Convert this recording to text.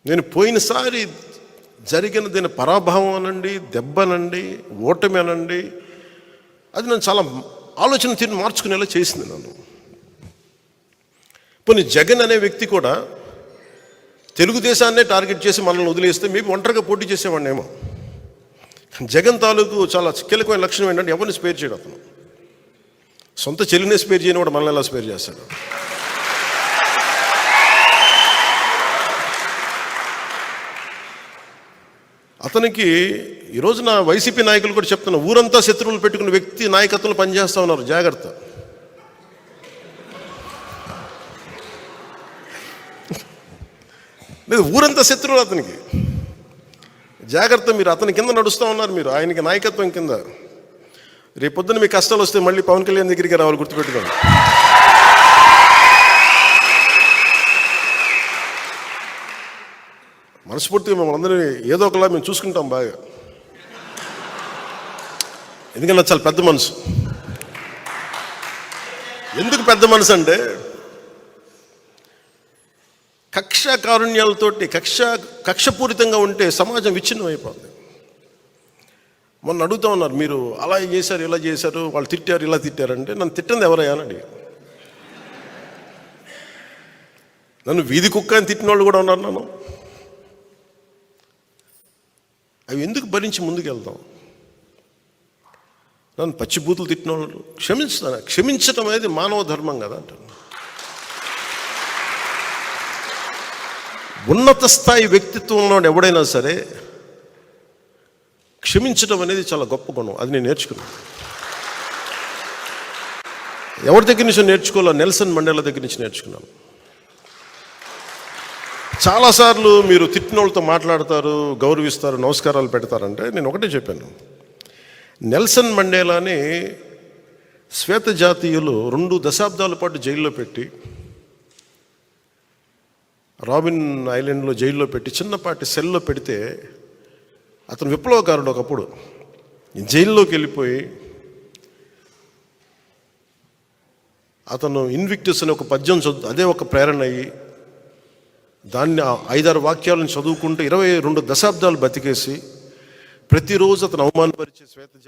నేను పోయినసారి జరిగిన దీని పరాభవం అనండి, దెబ్బనండి, ఓటమి అనండి, అది నన్ను చాలా ఆలోచన తీరు మార్చుకునేలా చేసింది నన్ను. పోనీ జగన్ అనే వ్యక్తి కూడా తెలుగుదేశాన్నే టార్గెట్ చేసి మనల్ని వదిలేస్తే మేబీ ఒంటరిగా పోటీ చేసేవాడినేమో. జగన్ తాలూకు చాలా కీలకమైన లక్షణం ఏంటంటే ఎవరిని స్పేర్ చేయడం. అతను సొంత చెల్లినే స్పేర్ చేయని కూడా మనల్ని ఎలా స్పేర్ చేస్తాడు. అతనికి ఈ రోజున వైసీపీ నాయకులు కూడా చెప్తున్నారు, ఊరంతా శత్రువులు పెట్టుకున్న వ్యక్తి నాయకత్వంలో పనిచేస్తూ ఉన్నారు, జాగ్రత్త. లేదు, ఊరంతా శత్రువులు అతనికి, జాగ్రత్త. మీరు అతని కింద నడుస్తూ ఉన్నారు, మీరు ఆయనకి నాయకత్వం కింద. రేపొద్దున మీ కష్టాలు వస్తే మళ్ళీ పవన్ కళ్యాణ్ దగ్గరికి రావాలి, గుర్తుపెట్టుకోండి. మనస్ఫూర్తిగా మేము అందరినీ ఏదో ఒకలా మేము చూసుకుంటాం బాగా, ఎందుకన్నా చాలా పెద్ద మనసు. ఎందుకు పెద్ద మనసు అంటే కక్ష కారుణ్యాలతోటి కక్షపూరితంగా ఉంటే సమాజం విచ్ఛిన్నం అయిపోతుంది. మొన్న అడుగుతూ ఉన్నారు, మీరు అలా చేశారు, ఇలా చేశారు, వాళ్ళు తిట్టారు, ఇలా తిట్టారంటే నన్ను తిట్టింది ఎవరయ్యా అని అడిగారు. నన్ను వీధి కుక్క అని తిట్టిన వాళ్ళు కూడా ఉన్నారు. నన్ను అవి ఎందుకు భరించి ముందుకెళ్తాం? నన్ను పచ్చిబూతులు తిట్టిన వాళ్ళు క్షమించుతాను. క్షమించటం అనేది మానవ ధర్మం కదా అంటాను. ఉన్నత స్థాయి వ్యక్తిత్వం ఉన్నవాడు ఎవడైనా సరే క్షమించడం అనేది చాలా గొప్ప గుణం. అది నేను నేర్చుకున్నాను. ఎవరి దగ్గర నుంచి నేర్చుకోవాలో? నెల్సన్ మండేలా దగ్గర నుంచి నేర్చుకున్నాను. చాలాసార్లు మీరు తిట్టిన వాళ్ళతో మాట్లాడతారు, గౌరవిస్తారు, నమస్కారాలు పెడతారంటే నేను ఒకటే చెప్పాను, నెల్సన్ మండేలాని శ్వేత జాతీయులు 2 దశాబ్దాల పాటు జైల్లో పెట్టి, రాబిన్ ఐలాండ్లో జైల్లో పెట్టి, చిన్నపాటి సెల్లో పెడితే అతను విప్లవకారుడు. ఒకప్పుడు జైల్లోకి వెళ్ళిపోయి అతను ఇన్విక్టస్ అనే ఒక పద్యం అదే ఒక ప్రేరణ అయ్యి దాన్ని 5-6 వాక్యాలను చదువుకుంటూ 22 దశాబ్దాలు బతికేసి ప్రతిరోజు అతను అవమానపరిచే శ్వేత జాతి